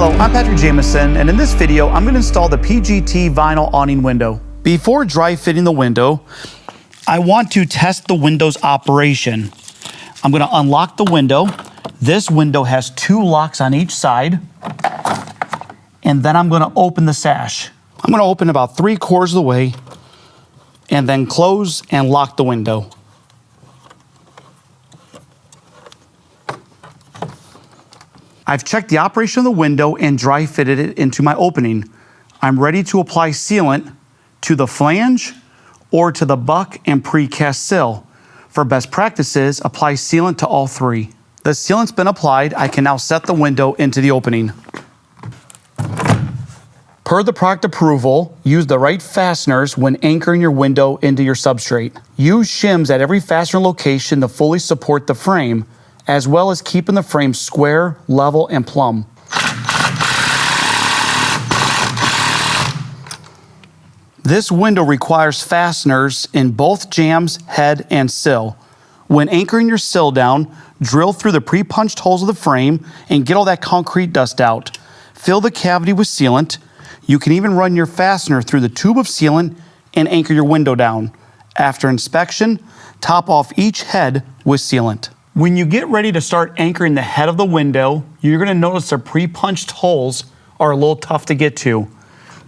Hello, I'm Patrick Jamison, and in this video, I'm going to install the PGT vinyl awning window. Before dry fitting the window, I want to test the window's operation. I'm going to unlock the window. This window has 2 locks on each side, and then I'm going to open the sash. I'm going to open about 3/4 of the way, and then close and lock the window. I've checked the operation of the window and dry fitted it into my opening. I'm ready to apply sealant to the flange or to the buck and precast sill. For best practices, apply sealant to all 3. The sealant's been applied. I can now set the window into the opening. Per the product approval, use the right fasteners when anchoring your window into your substrate. Use shims at every fastener location to fully support the frame, as well as keeping the frame square, level, and plumb. This window requires fasteners in both jambs, head, and sill. When anchoring your sill down, drill through the pre-punched holes of the frame and get all that concrete dust out. Fill the cavity with sealant. You can even run your fastener through the tube of sealant and anchor your window down. After inspection, top off each head with sealant. When you get ready to start anchoring the head of the window, you're going to notice the pre-punched holes are a little tough to get to.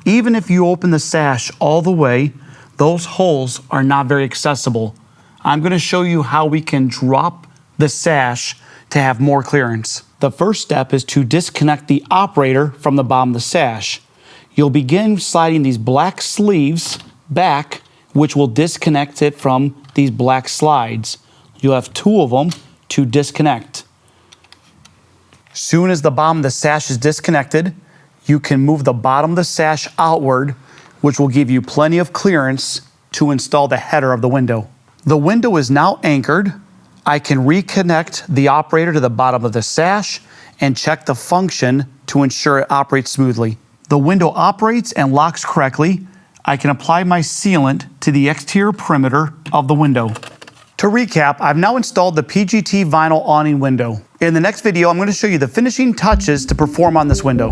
Even if you open the sash all the way, those holes are not very accessible. I'm going to show you how we can drop the sash to have more clearance. The first step is to disconnect the operator from the bottom of the sash. You'll begin sliding these black sleeves back, which will disconnect it from these black slides. You'll have 2 of them to disconnect. Soon as the bottom of the sash is disconnected, you can move the bottom of the sash outward, which will give you plenty of clearance to install the header of the window. The window is now anchored. I can reconnect the operator to the bottom of the sash and check the function to ensure it operates smoothly. The window operates and locks correctly. I can apply my sealant to the exterior perimeter of the window. To recap, I've now installed the PGT vinyl awning window. In the next video, I'm going to show you the finishing touches to perform on this window.